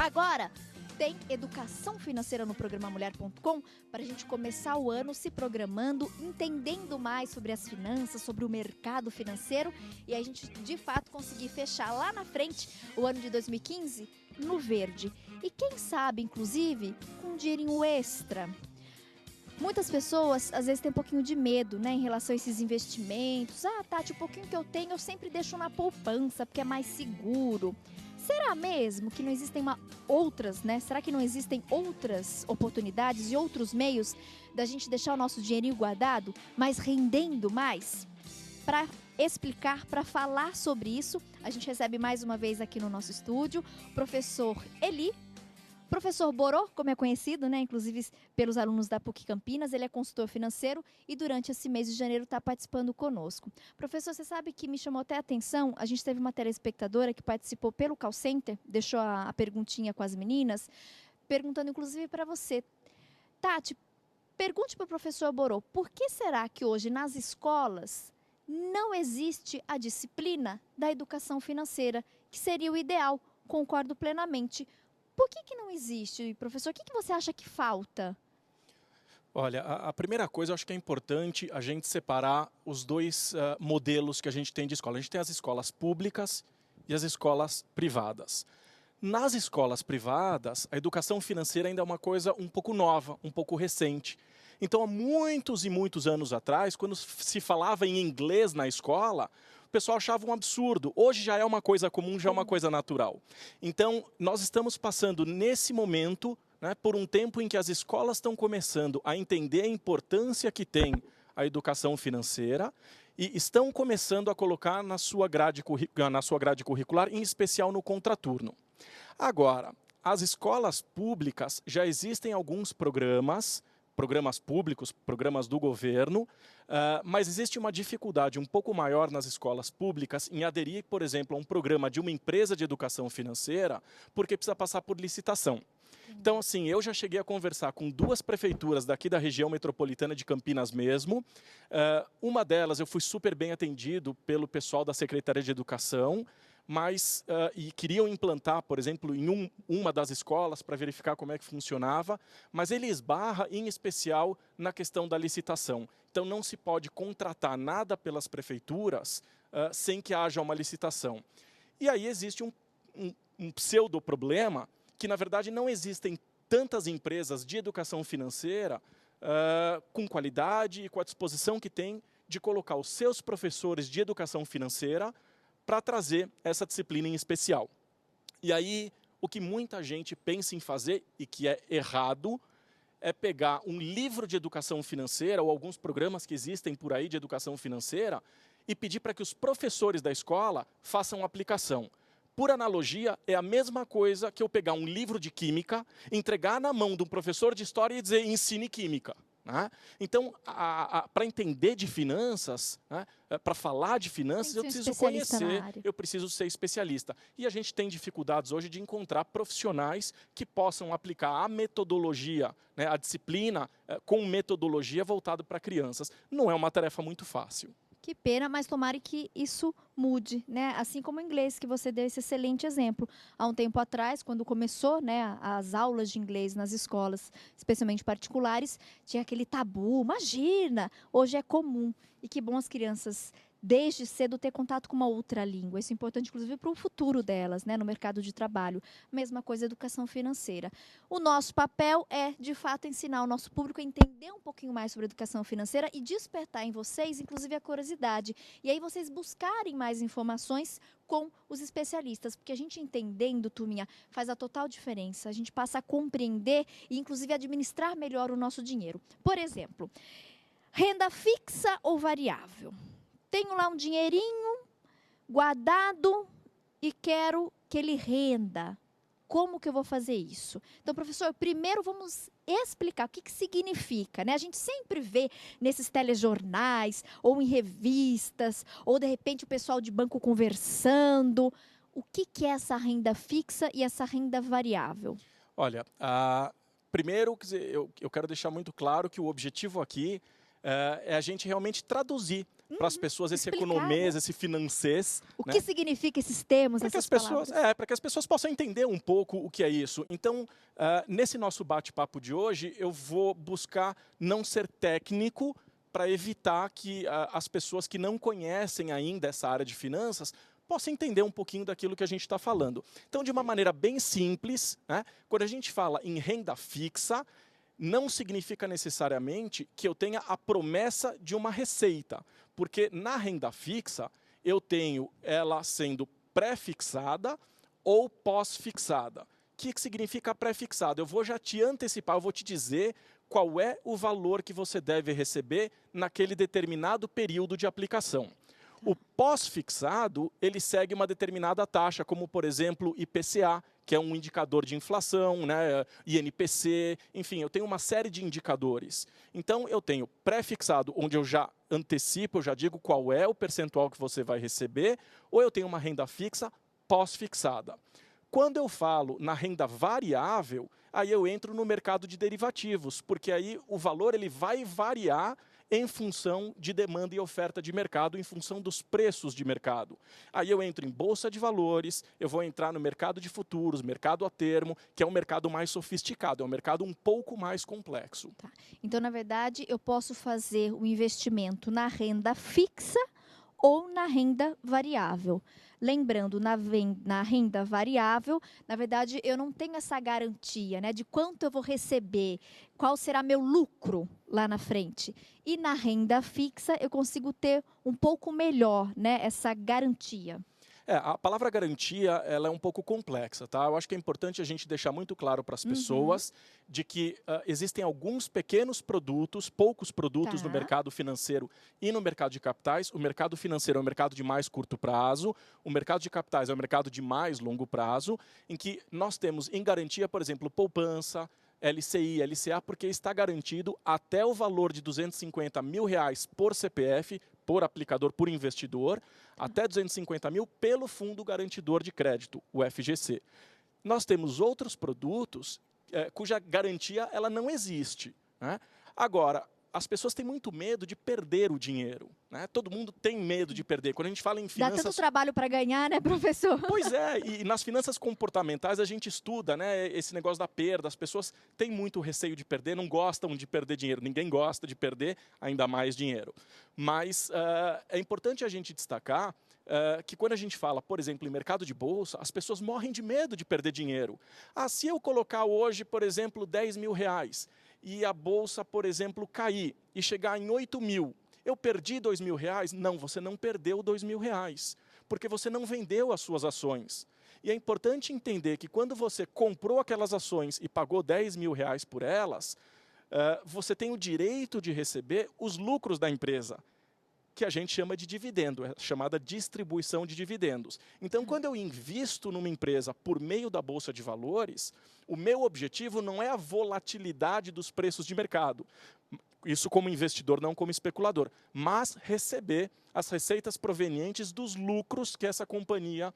Agora, tem educação financeira no programamulher.com para a gente começar o ano se programando, entendendo mais sobre as finanças, sobre o mercado financeiro e a gente de fato conseguir fechar lá na frente o ano de 2015 no verde. E quem sabe, inclusive, com um dinheirinho extra. Muitas pessoas, às vezes, têm um pouquinho de medo, né, em relação a esses investimentos. Ah, Tati, o pouquinho que eu tenho, eu sempre deixo na poupança, porque é mais seguro. Será mesmo que não existem outras, né? Será que não existem outras oportunidades e outros meios da gente deixar o nosso dinheirinho guardado, mas rendendo mais? Para explicar, para falar sobre isso, a gente recebe mais uma vez aqui no nosso estúdio o professor Eli. Professor Borô, como é conhecido, né, inclusive pelos alunos da PUC Campinas, ele é consultor financeiro e durante esse mês de janeiro está participando conosco. Professor, você sabe que me chamou até a atenção, a gente teve uma telespectadora que participou pelo call center, deixou a perguntinha com as meninas, perguntando inclusive para você. Tati, pergunte para o professor Borô, por que será que hoje nas escolas não existe a disciplina da educação financeira, que seria o ideal? Concordo plenamente. Por que não existe, professor? O que você acha que falta? Olha, a primeira coisa, eu acho que é importante a gente separar os dois modelos que a gente tem de escola. A gente tem as escolas públicas e as escolas privadas. Nas escolas privadas, a educação financeira ainda é uma coisa um pouco nova, um pouco recente. Então, há muitos e muitos anos atrás, quando se falava em inglês na escola, o pessoal achava um absurdo. Hoje já é uma coisa comum, já é uma coisa natural. Então, nós estamos passando nesse momento, né, por um tempo em que as escolas estão começando a entender a importância que tem a educação financeira e estão começando a colocar na sua grade curricular, em especial no contraturno. Agora, as escolas públicas já existem alguns programas públicos, programas do governo, mas existe uma dificuldade um pouco maior nas escolas públicas em aderir, por exemplo, a um programa de uma empresa de educação financeira, porque precisa passar por licitação. Então, assim, eu já cheguei a conversar com 2 prefeituras daqui da região metropolitana de Campinas mesmo. Uma delas eu fui super bem atendido pelo pessoal da Secretaria de Educação, mas e queriam implantar, por exemplo, em uma das escolas para verificar como é que funcionava, mas ele esbarra em especial na questão da licitação. Então não se pode contratar nada pelas prefeituras sem que haja uma licitação. E aí existe um pseudo-problema que, na verdade, não existem tantas empresas de educação financeira com qualidade e com a disposição que tem de colocar os seus professores de educação financeira para trazer essa disciplina em especial. E aí, o que muita gente pensa em fazer, e que é errado, é pegar um livro de educação financeira, ou alguns programas que existem por aí de educação financeira, e pedir para que os professores da escola façam aplicação. Por analogia, é a mesma coisa que eu pegar um livro de química, entregar na mão de um professor de história e dizer, ensine química. Né? Então, para entender de finanças, né, para falar de finanças, eu preciso conhecer, eu preciso ser especialista. E a gente tem dificuldades hoje de encontrar profissionais que possam aplicar a metodologia, né, a disciplina com metodologia voltada para crianças. Não é uma tarefa muito fácil. Que pena, mas tomara que isso mude, né? Assim como o inglês, que você deu esse excelente exemplo. Há um tempo atrás, quando começou, né, as aulas de inglês nas escolas, especialmente particulares, tinha aquele tabu, imagina! Hoje é comum. E que bom as crianças, desde cedo, ter contato com uma outra língua. Isso é importante, inclusive, para o futuro delas, né, no mercado de trabalho. Mesma coisa, educação financeira. O nosso papel é, de fato, ensinar o nosso público a entender um pouquinho mais sobre educação financeira e despertar em vocês, inclusive, a curiosidade. E aí vocês buscarem mais informações com os especialistas, porque a gente entendendo, turminha, faz a total diferença. A gente passa a compreender e, inclusive, administrar melhor o nosso dinheiro. Por exemplo, renda fixa ou variável? Tenho lá um dinheirinho guardado e quero que ele renda. Como que eu vou fazer isso? Então, professor, primeiro vamos explicar o que significa, né? A gente sempre vê nesses telejornais, ou em revistas, ou de repente o pessoal de banco conversando. O que é essa renda fixa e essa renda variável? Olha, primeiro, eu quero deixar muito claro que o objetivo aqui é a gente realmente traduzir para as pessoas esse Explicar, economês, né? esse financês. O né? que significa esses termos, Para que essas as pessoas, palavras? para que as pessoas possam entender um pouco o que é isso. Então, nesse nosso bate-papo de hoje, eu vou buscar não ser técnico para evitar que as pessoas que não conhecem ainda essa área de finanças possam entender um pouquinho daquilo que a gente está falando. Então, de uma maneira bem simples, né, quando a gente fala em renda fixa, não significa necessariamente que eu tenha a promessa de uma receita, porque na renda fixa eu tenho ela sendo pré-fixada ou pós-fixada. O que significa pré-fixada? Eu vou já te antecipar, eu vou te dizer qual é o valor que você deve receber naquele determinado período de aplicação. O pós-fixado, ele segue uma determinada taxa, como, por exemplo, IPCA, que é um indicador de inflação, né? INPC, enfim, eu tenho uma série de indicadores. Então, eu tenho pré-fixado, onde eu já antecipo, eu já digo qual é o percentual que você vai receber, ou eu tenho uma renda fixa pós-fixada. Quando eu falo na renda variável, aí eu entro no mercado de derivativos, porque aí o valor ele vai variar em função de demanda e oferta de mercado, em função dos preços de mercado. Aí eu entro em bolsa de valores, eu vou entrar no mercado de futuros, mercado a termo, que é um mercado mais sofisticado, é um mercado um pouco mais complexo. Tá. Então, na verdade, eu posso fazer o investimento na renda fixa ou na renda variável. Lembrando, na renda variável, na verdade, eu não tenho essa garantia, né, de quanto eu vou receber, qual será meu lucro lá na frente. E na renda fixa, eu consigo ter um pouco melhor, né, essa garantia. A palavra garantia ela é um pouco complexa, tá? Eu acho que é importante a gente deixar muito claro para as pessoas de que existem alguns pequenos produtos, poucos produtos no mercado financeiro e no mercado de capitais. O mercado financeiro é um mercado de mais curto prazo, o mercado de capitais é um mercado de mais longo prazo, em que nós temos em garantia, por exemplo, poupança, LCI, LCA, porque está garantido até o valor de R$250 mil por CPF, por aplicador, por investidor, até 250 mil pelo Fundo Garantidor de Crédito, o FGC. Nós temos outros produtos cuja garantia ela não existe. Né? Agora, as pessoas têm muito medo de perder o dinheiro. Né? Todo mundo tem medo de perder. Quando a gente fala em finanças... Dá tanto trabalho para ganhar, né, professor? Pois é, e nas finanças comportamentais a gente estuda, né, esse negócio da perda. As pessoas têm muito receio de perder, não gostam de perder dinheiro. Ninguém gosta de perder, ainda mais dinheiro. Mas é importante a gente destacar que quando a gente fala, por exemplo, em mercado de bolsa, as pessoas morrem de medo de perder dinheiro. Se eu colocar hoje, por exemplo, R$10 mil e a bolsa, por exemplo, cair e chegar em 8 mil, eu perdi R$2 mil? Não, você não perdeu R$2 mil, porque você não vendeu as suas ações. E é importante entender que quando você comprou aquelas ações e pagou R$10 mil por elas, você tem o direito de receber os lucros da empresa, que a gente chama de dividendo, é chamada distribuição de dividendos. Então, quando eu invisto numa empresa por meio da Bolsa de Valores, o meu objetivo não é a volatilidade dos preços de mercado, isso como investidor, não como especulador, mas receber as receitas provenientes dos lucros que essa companhia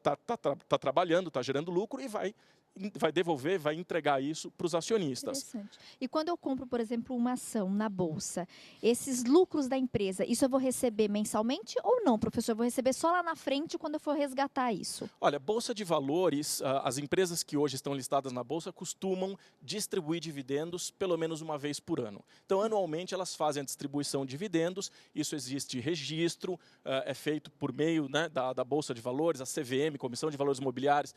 tá trabalhando, está gerando lucro e vai devolver, vai entregar isso para os acionistas. Interessante. E quando eu compro, por exemplo, uma ação na bolsa, esses lucros da empresa, isso eu vou receber mensalmente ou não, professor? Eu vou receber só lá na frente quando eu for resgatar isso? Olha, Bolsa de Valores, as empresas que hoje estão listadas na Bolsa costumam distribuir dividendos pelo menos uma vez por ano. Então, anualmente, elas fazem a distribuição de dividendos, isso existe registro, é feito por meio, né, da Bolsa de Valores, a CVM, Comissão de Valores Imobiliários,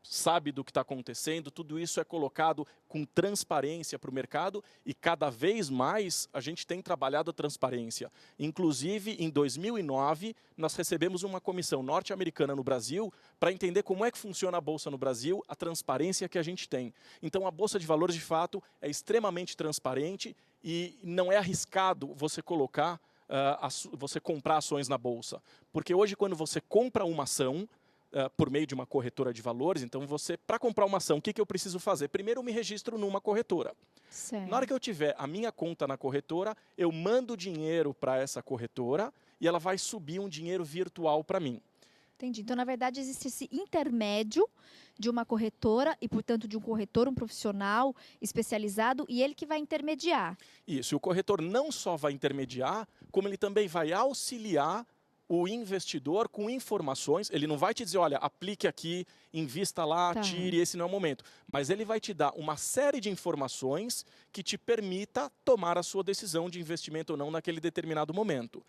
sabe do que está acontecendo, tudo isso é colocado com transparência para o mercado e cada vez mais a gente tem trabalhado a transparência. Inclusive, em 2009, nós recebemos uma comissão norte-americana no Brasil para entender como é que funciona a Bolsa no Brasil, a transparência que a gente tem. Então, a Bolsa de Valores, de fato, é extremamente transparente e não é arriscado você colocar, você comprar ações na Bolsa. Porque hoje, quando você compra uma ação, por meio de uma corretora de valores, então para comprar uma ação, o que eu preciso fazer? Primeiro eu me registro numa corretora. Certo. Na hora que eu tiver a minha conta na corretora, eu mando dinheiro para essa corretora e ela vai subir um dinheiro virtual para mim. Entendi. Então, na verdade, existe esse intermédio de uma corretora e, portanto, de um corretor, um profissional especializado, e ele que vai intermediar. Isso, e o corretor não só vai intermediar, como ele também vai auxiliar o investidor com informações. Ele não vai te dizer, olha, aplique aqui, invista lá, Tá. tire, esse não é o momento. Mas ele vai te dar uma série de informações que te permita tomar a sua decisão de investimento ou não naquele determinado momento.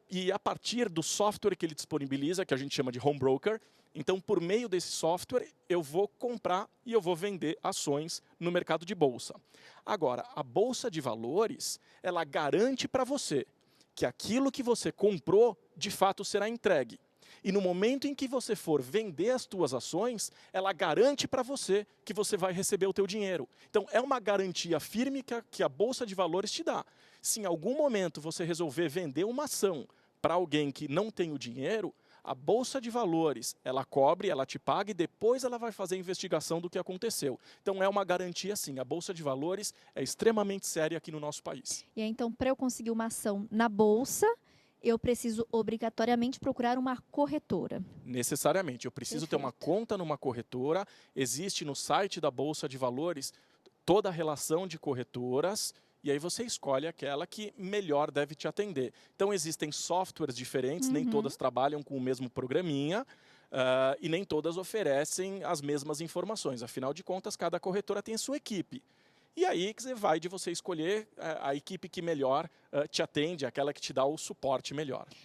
E a partir do software que ele disponibiliza, que a gente chama de home broker, então, por meio desse software, eu vou comprar e eu vou vender ações no mercado de bolsa. Agora, a bolsa de valores, ela garante para você que aquilo que você comprou, de fato, será entregue. E no momento em que você for vender as suas ações, ela garante para você que você vai receber o teu dinheiro. Então, é uma garantia firme que a Bolsa de Valores te dá. Se em algum momento você resolver vender uma ação para alguém que não tem o dinheiro, a Bolsa de Valores, ela cobre, ela te paga e depois ela vai fazer a investigação do que aconteceu. Então, é uma garantia sim. A Bolsa de Valores é extremamente séria aqui no nosso país. E aí, então, para eu conseguir uma ação na bolsa, eu preciso obrigatoriamente procurar uma corretora. Necessariamente. Eu preciso ter uma conta numa corretora. Existe no site da Bolsa de Valores toda a relação de corretoras. E aí você escolhe aquela que melhor deve te atender. Então, existem softwares diferentes, nem todas trabalham com o mesmo programinha, e nem todas oferecem as mesmas informações. Afinal de contas, cada corretora tem a sua equipe. E aí vai de você escolher a equipe que melhor te atende, aquela que te dá o suporte melhor.